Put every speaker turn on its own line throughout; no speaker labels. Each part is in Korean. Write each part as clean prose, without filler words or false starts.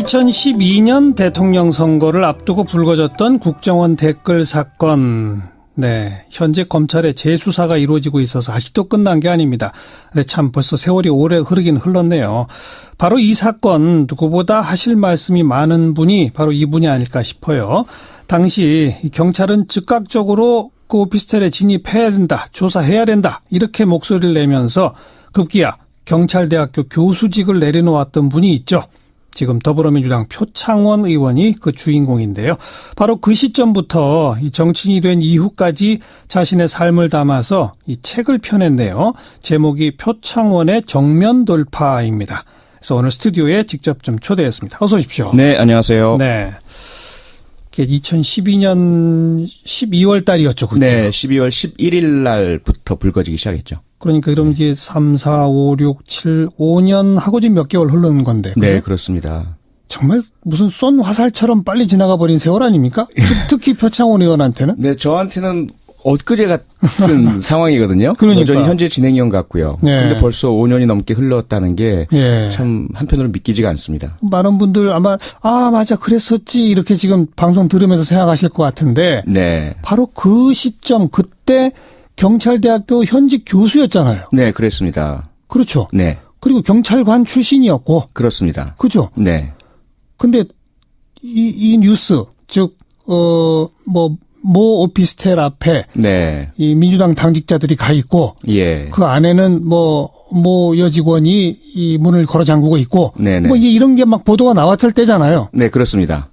2012년 대통령 선거를 앞두고 불거졌던 국정원 댓글 사건. 네, 현재 검찰의 재수사가 이루어지고 있어서 아직도 끝난 게 아닙니다. 근데 참 벌써 세월이 오래 흐르긴 흘렀네요. 바로 이 사건 누구보다 하실 말씀이 많은 분이 바로 이분이 아닐까 싶어요. 당시 경찰은 즉각적으로 그 오피스텔에 진입해야 된다, 조사해야 된다 이렇게 목소리를 내면서 급기야 경찰대학교 교수직을 내려놓았던 분이 있죠. 지금 더불어민주당 표창원 의원이 그 주인공인데요. 바로 그 시점부터 이 정치인이 된 이후까지 자신의 삶을 담아서 이 책을 펴냈네요. 제목이 표창원의 정면 돌파입니다. 그래서 오늘 스튜디오에 직접 좀 초대했습니다. 어서 오십시오.
네, 안녕하세요.
네. 2012년 12월 달이었죠, 그때.
네, 12월 11일 날부터 불거지기 시작했죠.
그러니까 그럼 이제 3, 4, 5, 6, 7, 5년 하고 지금 몇 개월 흐른 건데. 그죠?
네, 그렇습니다.
정말 무슨 쏜 화살처럼 빨리 지나가 버린 세월 아닙니까? 특히 표창원 의원한테는?
네, 저한테는 엊그제 같은 상황이거든요.
그러니까.
여전히 현재 진행형 같고요. 그런데
네.
벌써 5년이 넘게 흘렀다는 게 참
예.
한편으로 믿기지가 않습니다.
많은 분들 아마 맞아 그랬었지 이렇게 지금 방송 들으면서 생각하실 것 같은데
네.
바로 그 시점 그때 경찰대학교 현직 교수였잖아요.
네, 그랬습니다.
그렇죠.
네.
그리고 경찰관 출신이었고.
그렇습니다.
그죠?
네.
근데 이 뉴스 즉 모 오피스텔 앞에
네.
이 민주당 당직자들이 가 있고
예.
그 안에는 모 여직원이 이 문을 걸어 잠그고 있고
네네.
뭐 이제 이런 게 막 보도가 나왔을 때잖아요.
네, 그렇습니다.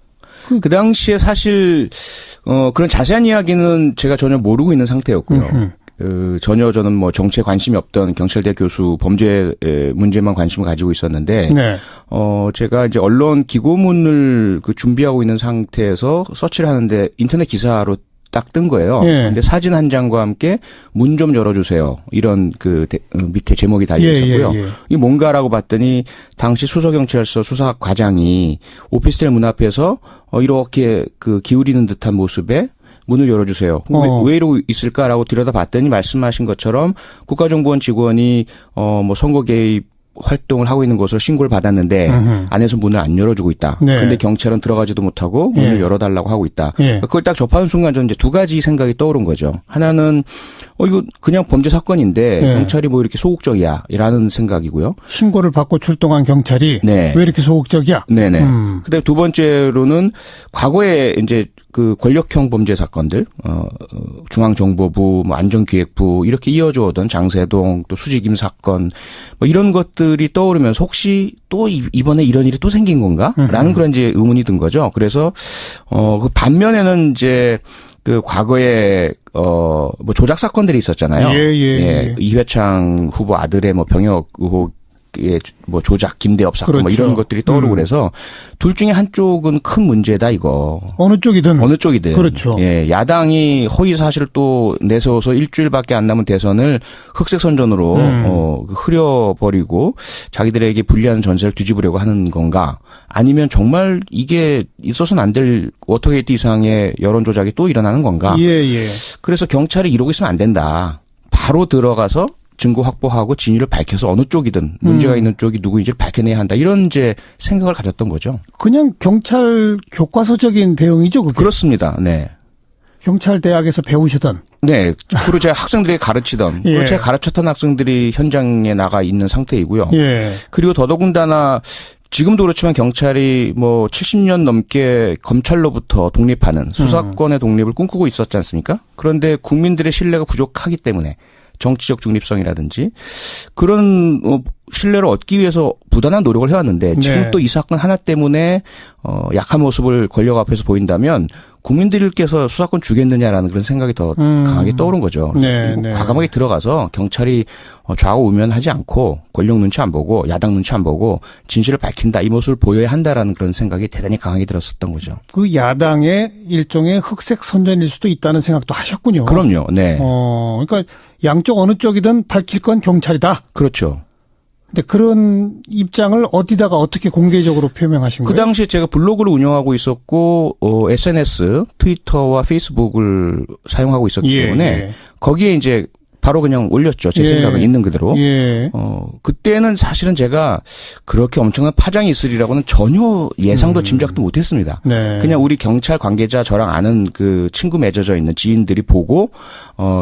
그 당시에 사실 그런 자세한 이야기는 제가 전혀 모르고 있는 상태였고요. 전혀 저는 뭐 정치에 관심이 없던 경찰대 교수 범죄 문제만 관심을 가지고 있었는데,
네.
제가 이제 언론 기고문을 준비하고 있는 상태에서 서치를 하는데 인터넷 기사로 딱 뜬 거예요.
예.
근데 사진 한 장과 함께 문 좀 열어주세요. 이런 밑에 제목이 달려 있었고요.
예.
이게 뭔가라고 봤더니 당시 수서경찰서 수사과장이 오피스텔 문 앞에서 이렇게 기울이는 듯한 모습에 문을 열어주세요. 왜 이러고 있을까라고 들여다봤더니 말씀하신 것처럼 국가정보원 직원이 뭐 선거 개입 활동을 하고 있는 것으로 신고를 받았는데 안에서 문을 안 열어주고 있다.
네.
그런데 경찰은 들어가지도 못하고 문을 열어달라고 하고 있다. 그걸 딱 접하는 순간 저는 이제 두 가지 생각이 떠오른 거죠. 하나는 이거 그냥 범죄 사건인데 경찰이 뭐 이렇게 소극적이야라는 생각이고요.
신고를 받고 출동한 경찰이
네.
왜 이렇게 소극적이야?
네네. 그다음에 두 번째로는 과거에 이제 권력형 범죄 사건들, 중앙정보부, 안전기획부 이렇게 이어져 오던 장세동 또 수직임 사건 뭐 이런 것들이 떠오르면서 혹시 또 이번에 이런 일이 또 생긴 건가?라는 그런 이제 의문이 든 거죠. 그래서 그 반면에는 이제 과거에 뭐 조작 사건들이 있었잖아요.
예.
이회창 후보 아들의 뭐 병역 의혹 뭐 조작, 김대엽 사건,
그렇죠.
뭐 이런 것들이 떠오르고 그래서 둘 중에 한쪽은 큰 문제다 이거.
어느 쪽이든.
그렇죠. 예, 야당이 허위 사실을 또 내세워서 일주일밖에 안 남은 대선을 흑색 선전으로 흐려버리고 자기들에게 불리한 전세를 뒤집으려고 하는 건가? 아니면 정말 이게 있어서는 안 될 워터게이트 이상의 여론 조작이 또 일어나는 건가?
예.
그래서 경찰이 이러고 있으면 안 된다. 바로 들어가서 증거 확보하고 진위를 밝혀서 어느 쪽이든 문제가 있는 쪽이 누구인지를 밝혀내야 한다. 이런 이제 생각을 가졌던 거죠.
그냥 경찰 교과서적인 대응이죠, 그게.
그렇습니다. 네.
경찰 대학에서 배우시던.
네. 그리고 제가 학생들에게 가르치던. 그리고 제가 가르쳤던 학생들이 현장에 나가 있는 상태이고요.
예.
그리고 더더군다나 지금도 그렇지만 경찰이 뭐 70년 넘게 검찰로부터 독립하는 수사권의 독립을 꿈꾸고 있었지 않습니까? 그런데 국민들의 신뢰가 부족하기 때문에 정치적 중립성이라든지 그런 신뢰를 얻기 위해서 부단한 노력을 해왔는데 지금 또 이 사건 하나 때문에 약한 모습을 권력 앞에서 보인다면 국민들께서 수사권 주겠느냐라는 그런 생각이 더 강하게 떠오른 거죠. 과감하게 들어가서 경찰이 좌우우면하지 않고 권력 눈치 안 보고 야당 눈치 안 보고 진실을 밝힌다 이 모습을 보여야 한다라는 그런 생각이 대단히 강하게 들었었던 거죠.
그 야당의 일종의 흑색 선전일 수도 있다는 생각도 하셨군요.
그럼요. 네.
그러니까 양쪽 어느 쪽이든 밝힐 건 경찰이다.
그렇죠.
근데 그런 입장을 어디다가 어떻게 공개적으로 표명하신 거예요?
그 당시에 제가 블로그를 운영하고 있었고 SNS, 트위터와 페이스북을 사용하고 있었기 때문에 거기에 이제 바로 그냥 올렸죠. 제
예.
생각은 있는 그대로.
예.
그때는 사실은 제가 그렇게 엄청난 파장이 있으리라고는 전혀 예상도 짐작도 못했습니다.
네.
그냥 우리 경찰 관계자 저랑 아는 그 친구 맺어져 있는 지인들이 보고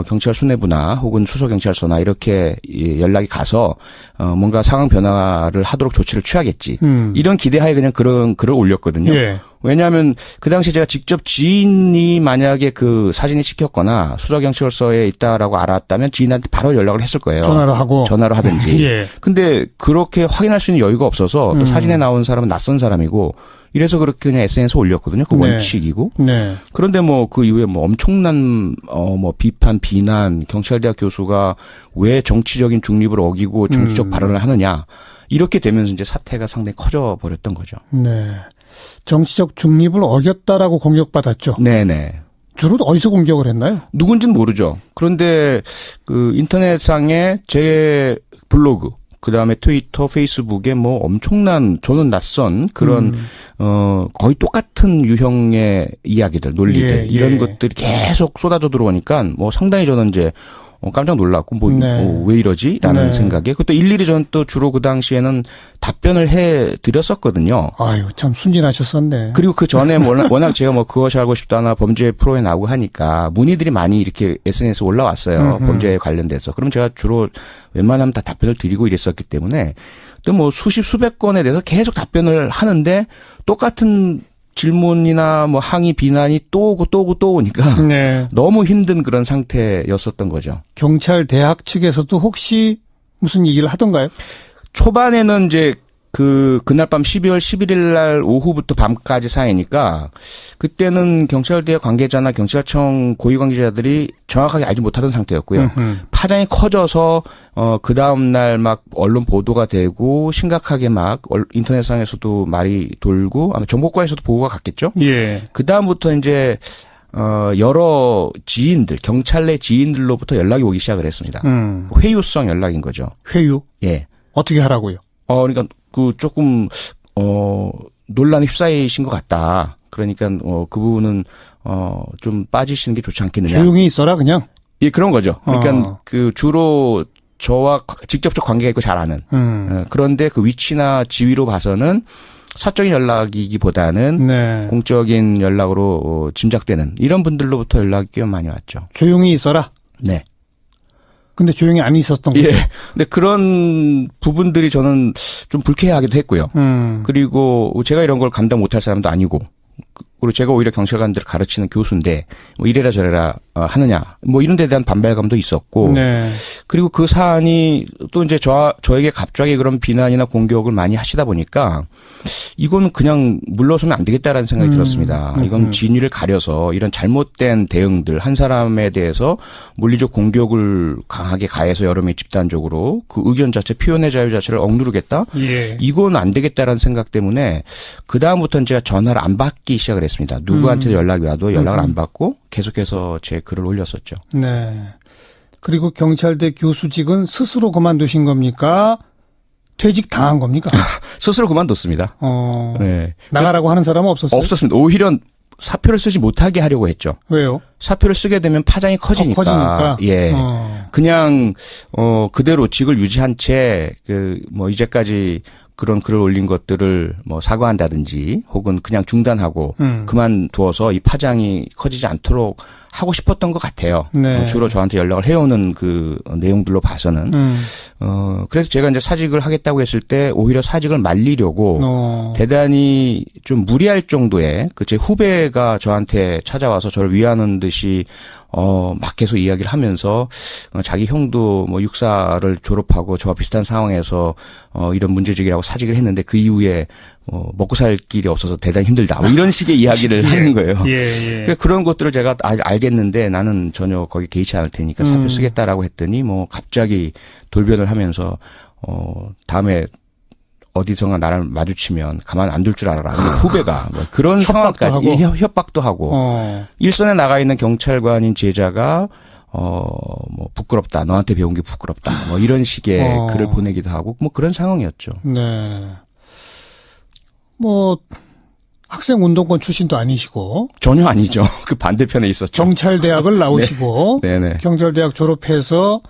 경찰 수뇌부나 혹은 수서경찰서나 이렇게 연락이 가서 뭔가 상황 변화를 하도록 조치를 취하겠지. 이런 기대하에 그냥 그런 글을 올렸거든요.
예.
왜냐하면 그 당시 제가 직접 지인이 만약에 그 사진이 찍혔거나 수서경찰서에 있다라고 알았다면 지인한테 바로 연락을 했을 거예요. 전화로 하든지.
예.
근데 그렇게 확인할 수 있는 여유가 없어서 또 사진에 나온 사람은 낯선 사람이고 이래서 그렇게 그냥 SNS에 올렸거든요. 그
네.
원칙이고.
네.
그런데 뭐 그 이후에 뭐 엄청난 뭐 비판, 비난, 경찰대학 교수가 왜 정치적인 중립을 어기고 정치적 발언을 하느냐. 이렇게 되면서 이제 사태가 상당히 커져 버렸던 거죠.
네. 정치적 중립을 어겼다라고 공격받았죠.
네네.
주로 어디서 공격을 했나요?
누군지는 모르죠. 그런데 그 인터넷상에 제 블로그, 그 다음에 트위터, 페이스북에 뭐 엄청난 저는 낯선 그런 거의 똑같은 유형의 이야기들, 논리들 이런 것들이 계속 쏟아져 들어오니까 뭐 상당히 저는 이제 깜짝 놀랐고 왜 이러지라는 생각에 그것도 일일이 저는 또 주로 그 당시에는 답변을 해 드렸었거든요.
아유 참 순진하셨었네.
그리고 그 전에 워낙 제가 뭐 그것이 알고 싶다나 범죄 프로에 나오고 하니까 문의들이 많이 이렇게 SNS에 올라왔어요. 범죄에 관련돼서. 그럼 제가 주로 웬만하면 다 답변을 드리고 이랬었기 때문에 또 뭐 수백 건에 대해서 계속 답변을 하는데 똑같은 질문이나 뭐 항의 비난이 또 오니까
네.
너무 힘든 그런 상태였었던 거죠.
경찰 대학 측에서도 혹시 무슨 얘기를 하던가요?
초반에는 이제 그날 밤 12월 11일 날 오후부터 밤까지 사이니까 그때는 경찰대 관계자나 경찰청 고위 관계자들이 정확하게 알지 못하던 상태였고요. 파장이 커져서 그 다음 날 막 언론 보도가 되고 심각하게 막 인터넷상에서도 말이 돌고 아마 정보과에서도 보고가 갔겠죠.
예.
그 다음부터 이제 여러 지인들, 경찰 내 지인들로부터 연락이 오기 시작을 했습니다. 회유성 연락인 거죠.
회유?
예.
어떻게 하라고요?
그러니까 조금 논란에 휩싸이신 것 같다. 그러니까 그 부분은 좀 빠지시는 게 좋지 않겠느냐.
조용히 있어라 그냥.
예, 그런 거죠. 그러니까 그 주로 저와 직접적 관계가 있고 잘 아는. 그런데 그 위치나 지위로 봐서는 사적인 연락이기보다는
네.
공적인 연락으로 짐작되는 이런 분들로부터 연락이 꽤 많이 왔죠.
조용히 있어라.
네.
근데 조용히 안 있었던 거죠.
예. 근데 그런 부분들이 저는 좀 불쾌하기도 했고요. 그리고 제가 이런 걸 감당 못할 사람도 아니고, 그리고 제가 오히려 경찰관들을 가르치는 교수인데, 뭐 이래라 저래라 하느냐, 뭐 이런 데 대한 반발감도 있었고,
네.
그리고 그 사안이 또 이제 저에게 갑자기 그런 비난이나 공격을 많이 하시다 보니까, 이거는 그냥 물러서면 안 되겠다라는 생각이 들었습니다. 이건 진위를 가려서 이런 잘못된 대응들, 한 사람에 대해서 물리적 공격을 강하게 가해서 여러 명이 집단적으로 그 의견 자체, 표현의 자유 자체를 억누르겠다?
예.
이건 안 되겠다라는 생각 때문에 그다음부터는 제가 전화를 안 받기 시작을 했습니다. 누구한테 연락이 와도 연락을 안 받고 계속해서 제 글을 올렸었죠.
네. 그리고 경찰대 교수직은 스스로 그만두신 겁니까? 퇴직 당한 겁니까?
스스로 그만뒀습니다. 네.
나가라고 하는 사람은 없었어요?
없었습니다. 오히려 사표를 쓰지 못하게 하려고 했죠.
왜요?
사표를 쓰게 되면 파장이 커지니까. 예. 그냥 그대로 직을 유지한 채 뭐 이제까지 그런 글을 올린 것들을 뭐 사과한다든지 혹은 그냥 중단하고 그만두어서 이 파장이 커지지 않도록 하고 싶었던 것 같아요.
네.
주로 저한테 연락을 해오는 그 내용들로 봐서는. 그래서 제가 이제 사직을 하겠다고 했을 때 오히려 사직을 말리려고 대단히 좀 무리할 정도의 제 후배가 저한테 찾아와서 저를 위하는 듯이 막 계속 이야기를 하면서 자기 형도 뭐 육사를 졸업하고 저와 비슷한 상황에서 이런 문제제기라고 사직을 했는데 그 이후에 먹고 살 길이 없어서 대단히 힘들다. 뭐 이런 식의 이야기를 하는 거예요.
예.
그런 것들을 제가 알겠는데 나는 전혀 거기 개의치 않을 테니까 사표 쓰겠다라고 했더니 뭐 갑자기 돌변을 하면서 다음에 어디선가 나를 마주치면 가만 안 둘 줄 알아라. 후배가 뭐 그런 상황까지 협박도 하고 일선에 나가 있는 경찰관인 제자가 뭐 부끄럽다. 너한테 배운 게 부끄럽다. 뭐 이런 식의 글을 보내기도 하고 뭐 그런 상황이었죠.
네. 뭐 학생 운동권 출신도 아니시고
전혀 아니죠. 그 반대편에 있었죠.
경찰대학을 나오시고
네네.
경찰대학 졸업해서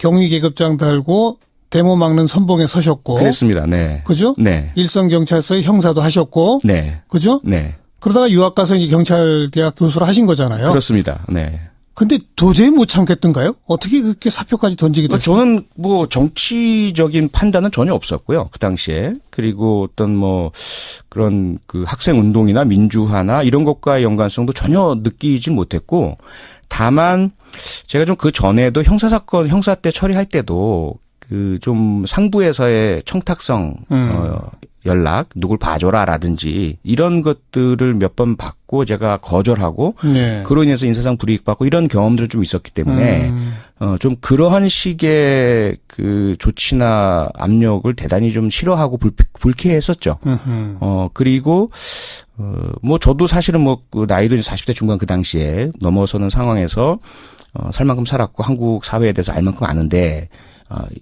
경위 계급장 달고 데모 막는 선봉에 서셨고.
그랬습니다. 네.
그죠?
네.
일선경찰서의 형사도 하셨고.
네.
그죠?
네.
그러다가 유학 가서 이제 경찰대학 교수를 하신 거잖아요.
그렇습니다. 네.
근데 도저히 못 참겠던가요? 어떻게 그렇게 사표까지 던지게 됐어요?
저는 뭐 정치적인 판단은 전혀 없었고요. 그 당시에. 그리고 어떤 뭐 그런 그 학생 운동이나 민주화나 이런 것과의 연관성도 전혀 느끼지 못했고, 다만 제가 좀 그 전에도 형사사건 형사 때 처리할 때도 그 좀 상부에서의 청탁성 연락, 누굴 봐줘라라든지 이런 것들을 몇 번 받고 제가 거절하고
네.
그로 인해서 인사상 불이익 받고 이런 경험들이 좀 있었기 때문에 좀 그러한 식의 그 조치나 압력을 대단히 좀 싫어하고 불쾌했었죠. 그리고 뭐 저도 사실은 뭐 그 나이도 이제 40대 중반 그 당시에 넘어서는 상황에서 살 만큼 살았고 한국 사회에 대해서 알 만큼 아는데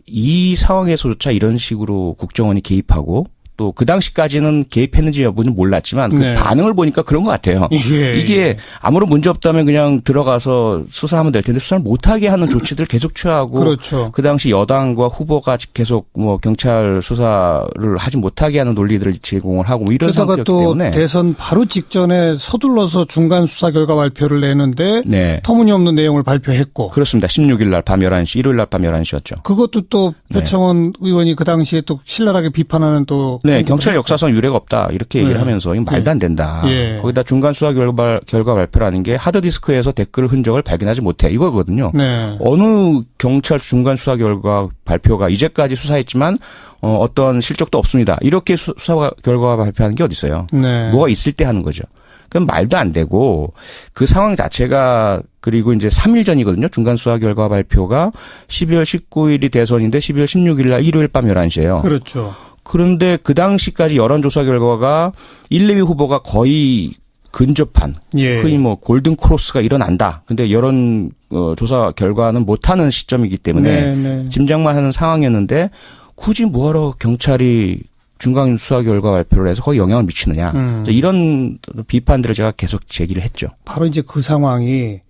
이 상황에서조차 이런 식으로 국정원이 개입하고 또 그 당시까지는 개입했는지 여부는 몰랐지만 그
네.
반응을 보니까 그런 것 같아요.
예,
이게 아무런 문제 없다면 그냥 들어가서 수사하면 될 텐데 수사를 못하게 하는 조치들을 계속 취하고
그렇죠.
그 당시 여당과 후보가 계속 뭐 경찰 수사를 하지 못하게 하는 논리들을 제공을 하고 뭐 이런
그러다가
상태였기
또
때문에
대선 바로 직전에 서둘러서 중간 수사 결과 발표를 내는데
네.
터무니없는 내용을 발표했고
그렇습니다. 16일 날 밤 11시, 일요일 날 밤 11시였죠.
그것도 또
네.
의원이 의원이 그 당시에 또 신랄하게 비판하는 또
네, 경찰 역사상 유례가 없다 이렇게 얘기를
네.
하면서 이건 말도 안 된다.
예.
거기다 중간 수사 결과 발표라는 게 하드디스크에서 댓글 흔적을 발견하지 못해 이거거든요.
네.
어느 경찰 중간 수사 결과 발표가 이제까지 수사했지만 어떤 실적도 없습니다. 이렇게 수사 결과 발표하는 게 어디 있어요?
네.
뭐가 있을 때 하는 거죠. 그럼 말도 안 되고 그 상황 자체가 그리고 이제 3일 전이거든요. 중간 수사 결과 발표가 12월 19일이 대선인데 12월 16일 날 일요일 밤 11시예요.
그렇죠.
그런데 그 당시까지 여론조사 결과가 1, 2위 후보가 거의 근접한
예.
흔히 뭐 골든 크로스가 일어난다. 근데 여론 조사 결과는 못하는 시점이기 때문에
네.
짐작만 하는 상황이었는데 굳이 뭐하러 경찰이 중간 수사 결과 발표를 해서 거기 영향을 미치느냐. 이런 비판들을 제가 계속 제기를 했죠.
바로 이제 그 상황이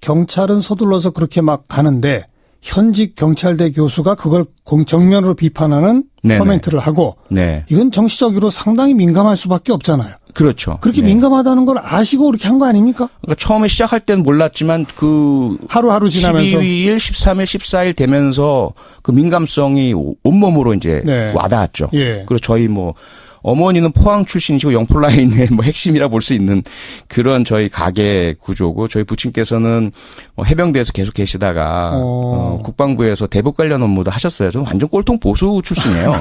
경찰은 서둘러서 그렇게 막 가는데 현직 경찰대 교수가 그걸 정면으로 비판하는
네네.
코멘트를 하고
네.
이건 정치적으로 상당히 민감할 수밖에 없잖아요.
그렇죠.
그렇게
네.
민감하다는 걸 아시고 그렇게 한 거 아닙니까?
그러니까 처음에 시작할 때는 몰랐지만 그
하루하루 지나면서
12일, 13일, 14일 되면서 그 민감성이 온몸으로 이제
네.
와닿았죠.
예.
그리고 저희 뭐 어머니는 포항 출신이시고 영폴라인의 뭐 핵심이라 볼 수 있는 그런 저희 가게 구조고 저희 부친께서는 해병대에서 계속 계시다가 국방부에서 대북 관련 업무도 하셨어요. 좀 완전 꼴통 보수 출신이에요.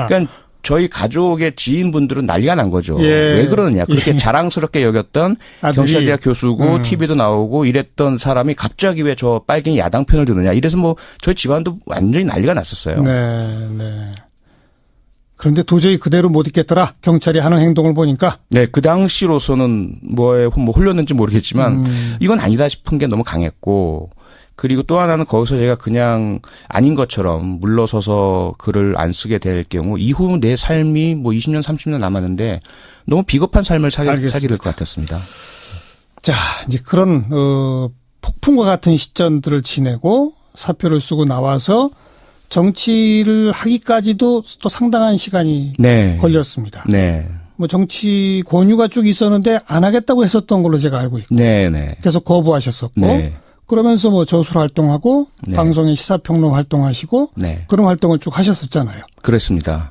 그러니까 저희 가족의 지인분들은 난리가 난 거죠.
예.
왜 그러느냐. 그렇게
예.
자랑스럽게 여겼던
아들이.
경찰대학 교수고 TV도 나오고 이랬던 사람이 갑자기 왜 저 빨갱이 야당 편을 드느냐. 이래서 뭐 저희 집안도 완전히 난리가 났었어요.
네. 그런데 도저히 그대로 못 있겠더라. 경찰이 하는 행동을 보니까.
네, 그 당시로서는 뭐에 홀렸는지 모르겠지만 이건 아니다 싶은 게 너무 강했고 그리고 또 하나는 거기서 제가 그냥 아닌 것처럼 물러서서 글을 안 쓰게 될 경우 이후 내 삶이 뭐 20년, 30년 남았는데 너무 비겁한 삶을 살게 될 것 같았습니다.
자, 이제 그런 폭풍과 같은 시점들을 지내고 사표를 쓰고 나와서 정치를 하기까지도 또 상당한 시간이
네.
걸렸습니다.
네.
뭐 정치 권유가 쭉 있었는데 안 하겠다고 했었던 걸로 제가 알고 있고.
네.
계속 거부하셨었고.
네.
그러면서 뭐 저술 활동하고
네.
방송의 시사평론 활동하시고
네.
그런 활동을 쭉 하셨었잖아요.
그렇습니다.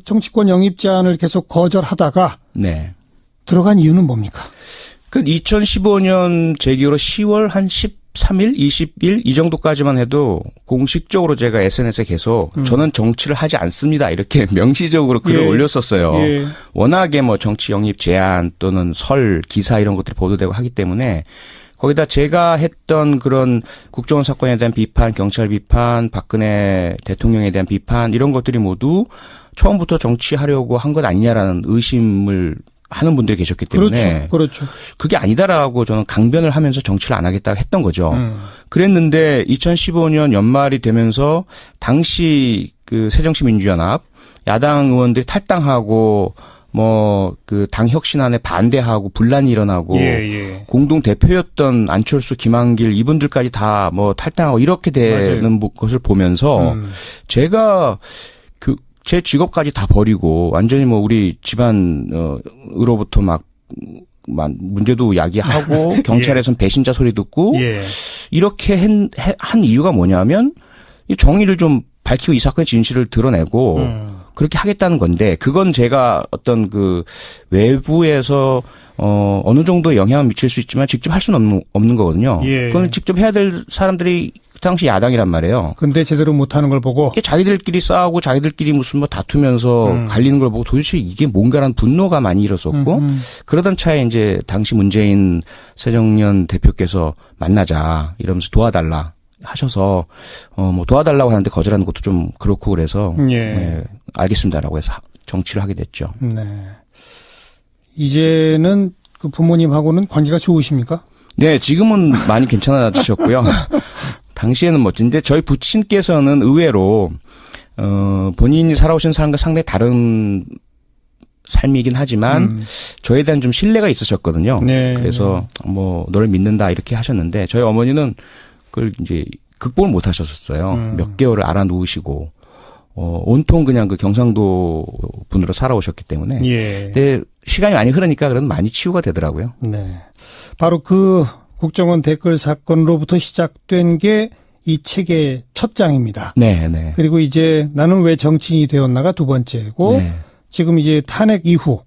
정치권 영입 제안을 계속 거절하다가
네.
들어간 이유는 뭡니까?
그 2015년 제 기억으로 10월 한 13일, 20일 이 정도까지만 해도 공식적으로 제가 SNS에 계속 저는 정치를 하지 않습니다. 이렇게 명시적으로 글을
예.
올렸었어요.
예.
워낙에 뭐 정치 영입 제안 또는 설, 기사 이런 것들이 보도되고 하기 때문에 거기다 제가 했던 그런 국정원 사건에 대한 비판, 경찰 비판, 박근혜 대통령에 대한 비판 이런 것들이 모두 처음부터 정치하려고 한 것 아니냐라는 의심을 하는 분들이 계셨기 때문에
그렇죠.
그게 아니다라고 저는 강변을 하면서 정치를 안 하겠다고 했던 거죠. 그랬는데 2015년 연말이 되면서 당시 그 새정치민주연합 야당 의원들이 탈당하고 뭐 그 당 혁신안에 반대하고 분란이 일어나고
예.
공동 대표였던 안철수, 김한길 이분들까지 다 뭐 탈당하고 이렇게 되는
맞아요.
것을 보면서 제가 제 직업까지 다 버리고 완전히 뭐 우리 집안으로부터 막 문제도 야기하고 경찰에선 배신자 소리 듣고 이렇게 한 이유가 뭐냐면 이 정의를 좀 밝히고 이 사건의 진실을 드러내고 그렇게 하겠다는 건데 그건 제가 어떤 그 외부에서 어느 정도 영향을 미칠 수 있지만 직접 할 수는 없는 거거든요. 그건 직접 해야 될 사람들이 그 당시 야당이란 말이에요.
근데 제대로 못하는 걸 보고
자기들끼리 싸우고 자기들끼리 무슨 뭐 다투면서 갈리는 걸 보고 도대체 이게 뭔가라는 분노가 많이 일었었고 그러던 차에 이제 당시 문재인 새정년 대표께서 만나자 이러면서 도와달라 하셔서 뭐 도와달라고 하는데 거절하는 것도 좀 그렇고 그래서 네, 알겠습니다라고 해서 정치를 하게 됐죠.
네. 이제는 그 부모님하고는 관계가 좋으십니까?
네, 지금은 많이 괜찮아지셨고요. 당시에는 멋진데 저희 부친께서는 의외로 본인이 살아오신 사람과 상당히 다른 삶이긴 하지만 저에 대한 좀 신뢰가 있으셨거든요.
네.
그래서 뭐 너를 믿는다 이렇게 하셨는데 저희 어머니는 그걸 이제 극복을 못 하셨었어요. 몇 개월을 알아 누우시고 온통 그냥 그 경상도 분으로 살아오셨기 때문에. 근데 시간이 많이 흐르니까 그래도 많이 치유가 되더라고요.
네. 바로 그 국정원 댓글 사건으로부터 시작된 게 이 책의 첫 장입니다.
네.
그리고 이제 나는 왜 정치인이 되었나가 두 번째고 지금 이제 탄핵 이후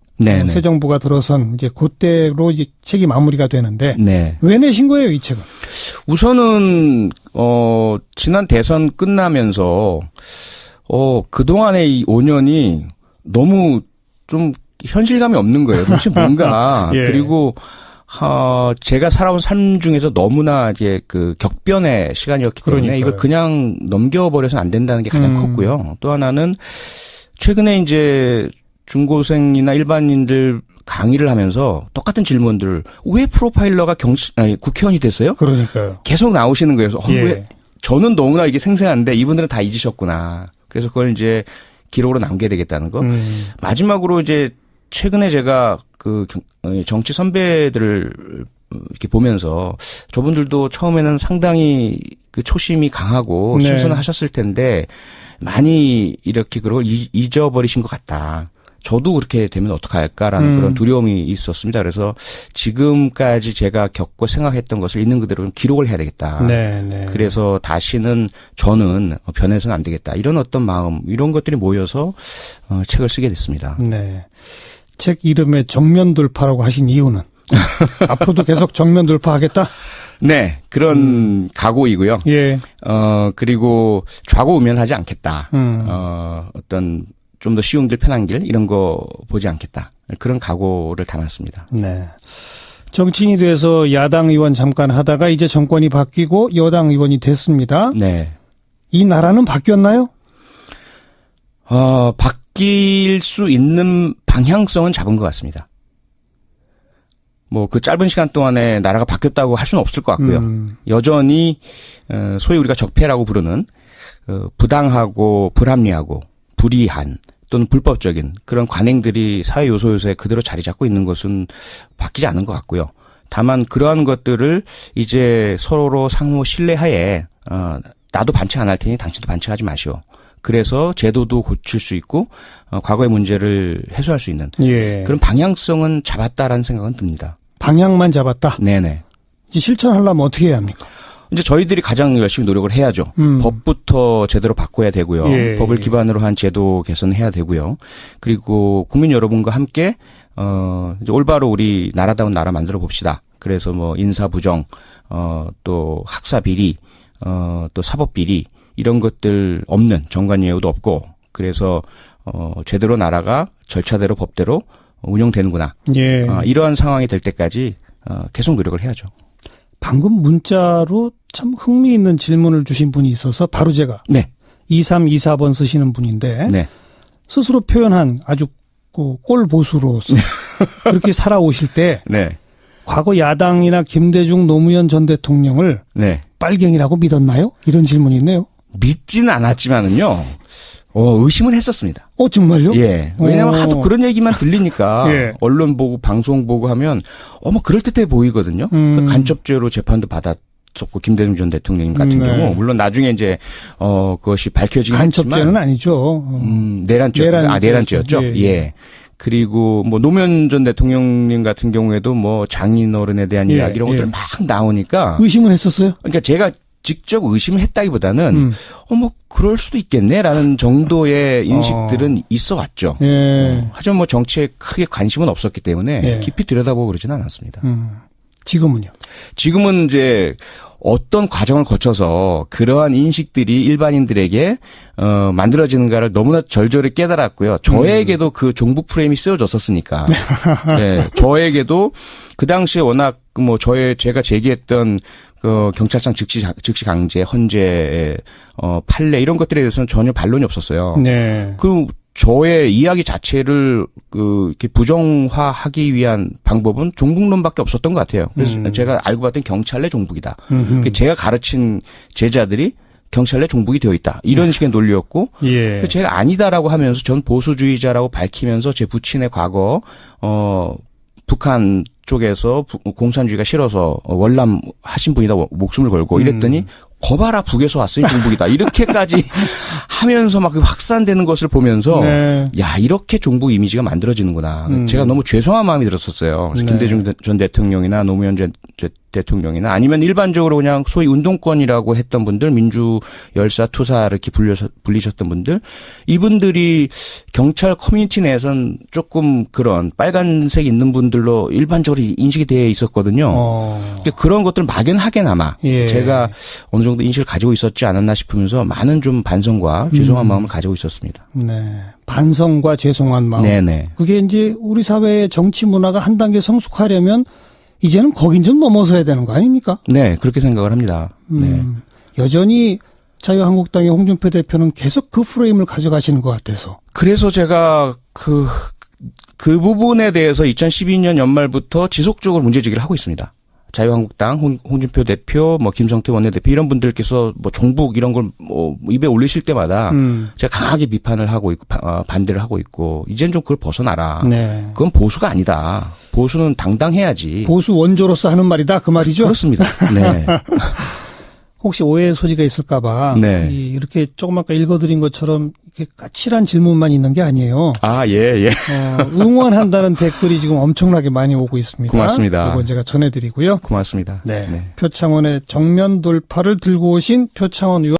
새 정부가 들어선 이제 그때로 이제 책이 마무리가 되는데 왜 내신 거예요, 이 책은?
우선은 지난 대선 끝나면서 그동안의 이 5년이 너무 좀 현실감이 없는 거예요. 도대체 뭔가. 그리고 제가 살아온 삶 중에서 너무나 이제 그 격변의 시간이었기 때문에
그러니까요.
이걸 그냥 넘겨버려서는 안 된다는 게 가장 컸고요. 또 하나는 최근에 이제 중고생이나 일반인들 강의를 하면서 똑같은 질문들 왜 프로파일러가 국회의원이 됐어요?
그러니까요.
계속 나오시는 거예요. 왜 저는 너무나 이게 생생한데 이분들은 다 잊으셨구나. 그래서 그걸 이제 기록으로 남겨야 되겠다는 거. 마지막으로 이제 최근에 제가 그 정치 선배들을 이렇게 보면서 저분들도 처음에는 상당히 그 초심이 강하고 신선을 하셨을 텐데 많이 이렇게 그걸 잊어버리신 것 같다. 저도 그렇게 되면 어떡할까라는 그런 두려움이 있었습니다. 그래서 지금까지 제가 겪고 생각했던 것을 있는 그대로 기록을 해야 되겠다. 그래서 다시는 저는 변해서는 안 되겠다. 이런 어떤 마음, 이런 것들이 모여서 책을 쓰게 됐습니다.
네. 책 이름에 정면 돌파라고 하신 이유는? 앞으로도 계속 정면 돌파하겠다?
네, 그런 각오이고요. 그리고 좌고우면하지 않겠다. 어떤 좀 더 쉬운 길, 편한 길 이런 거 보지 않겠다. 그런 각오를 담았습니다.
네. 정치인이 돼서 야당 의원 잠깐 하다가 이제 정권이 바뀌고 여당 의원이 됐습니다.
네.
이 나라는 바뀌었나요?
바뀔 수 있는 방향성은 잡은 것 같습니다. 뭐 그 짧은 시간 동안에 나라가 바뀌었다고 할 수는 없을 것 같고요. 여전히 소위 우리가 적폐라고 부르는 부당하고 불합리하고 불이한 또는 불법적인 그런 관행들이 사회 요소에 그대로 자리 잡고 있는 것은 바뀌지 않은 것 같고요. 다만 그러한 것들을 이제 서로 상호 신뢰하에 나도 반칙 안 할 테니 당신도 반칙하지 마시오. 그래서 제도도 고칠 수 있고 과거의 문제를 해소할 수 있는 그런 방향성은 잡았다라는 생각은 듭니다.
방향만 잡았다?
네네.
이제 실천하려면 어떻게 해야 합니까?
이제 저희들이 가장 열심히 노력을 해야죠. 법부터 제대로 바꿔야 되고요. 법을 기반으로 한 제도 개선해야 되고요. 그리고 국민 여러분과 함께 이제 올바로 우리 나라다운 나라 만들어 봅시다. 그래서 뭐 인사 부정, 또 학사 비리, 또 사법 비리 이런 것들 없는 정관예우도 없고 그래서 제대로 나라가 절차대로 법대로 운영되는구나. 이러한 상황이 될 때까지 계속 노력을 해야죠.
방금 문자로 참 흥미있는 질문을 주신 분이 있어서 바로 제가 2324번 쓰시는 분인데 스스로 표현한 아주 꼴보수로서 그렇게 살아오실 때 과거 야당이나 김대중 노무현 전 대통령을 빨갱이라고 믿었나요? 이런 질문이 있네요.
믿지는 않았지만은요. 의심은 했었습니다.
정말요?
예. 왜냐면 하도 그런 얘기만 들리니까
예.
언론 보고 방송 보고 하면 뭐 그럴듯해 보이거든요. 간첩죄로 재판도 받았었고 김대중 전 대통령 같은 경우 물론 나중에 이제 그것이 밝혀지긴 했지만
간첩죄는 아니죠.
내란죄였죠.
예.
예. 그리고 뭐 노무현 전 대통령님 같은 경우에도 뭐 장인어른에 대한 이야기 이런 것들 막 나오니까
의심은 했었어요?
그러니까 제가 직접 의심을 했다기보다는 뭐 그럴 수도 있겠네라는 정도의 인식들은 있어 왔죠.
예.
하지만 뭐 정치에 크게 관심은 없었기 때문에 깊이 들여다보고 그러지는 않았습니다.
지금은요?
지금은 이제 어떤 과정을 거쳐서 그러한 인식들이 일반인들에게 만들어지는가를 너무나 절절히 깨달았고요. 저에게도 그 종북 프레임이 쓰여졌었으니까. 네, 저에게도 그 당시에 워낙 뭐 제가 제기했던 그 경찰청 즉시 강제, 헌재, 판례 이런 것들에 대해서는 전혀 반론이 없었어요.
네.
그 저의 이야기 자체를 이렇게 부정화하기 위한 방법은 종북론밖에 없었던 것 같아요. 그래서 제가 알고 봤던 경찰 내 종북이다. 제가 가르친 제자들이 경찰 내 종북이 되어 있다. 이런 식의 논리였고,
예.
제가 아니다라고 하면서 전 보수주의자라고 밝히면서 제 부친의 과거 북한 쪽에서 공산주의가 싫어서 월남 하신 분이다 목숨을 걸고 이랬더니 거봐라 북에서 왔으니 종북이다 이렇게까지 하면서 막 확산되는 것을 보면서
네.
야 이렇게 종북 이미지가 만들어지는구나. 제가 너무 죄송한 마음이 들었었어요. 그래서 김대중 전 대통령이나 노무현 전 대통령이나 아니면 일반적으로 그냥 소위 운동권이라고 했던 분들 민주 열사 투사 이렇게 불리셨던 분들 이분들이 경찰 커뮤니티 내에선 조금 그런 빨간색 있는 분들로 일반적으로 인식이 되어 있었거든요. 그러니까 그런 것들 막연하게나마
예.
제가 어느 정도 인식을 가지고 있었지 않았나 싶으면서 많은 좀 반성과 죄송한 마음을 가지고 있었습니다.
네. 반성과 죄송한 마음.
네네.
그게 이제 우리 사회의 정치 문화가 한 단계 성숙하려면 이제는 거긴 좀 넘어서야 되는 거 아닙니까?
네, 그렇게 생각을 합니다. 네.
여전히 자유한국당의 홍준표 대표는 계속 그 프레임을 가져가시는 것 같아서.
그래서 제가 그 부분에 대해서 2012년 연말부터 지속적으로 문제제기를 하고 있습니다. 자유한국당, 홍준표 대표, 뭐 김성태 원내대표 이런 분들께서 뭐 종북 이런 걸 뭐 입에 올리실 때마다 제가 강하게 비판을 하고 있고 반대를 하고 있고 이젠 좀 그걸 벗어나라.
네.
그건 보수가 아니다. 보수는 당당해야지.
보수 원조로서 하는 말이다 그 말이죠?
그렇습니다. 네.
혹시 오해의 소지가 있을까 봐
네.
이렇게 조금 아까 읽어드린 것처럼 이렇게 까칠한 질문만 있는 게 아니에요.
예.
응원한다는 댓글이 지금 엄청나게 많이 오고 있습니다.
고맙습니다.
이건 제가 전해드리고요.
고맙습니다.
네. 표창원의 정면 돌파를 들고 오신 표창원 의원.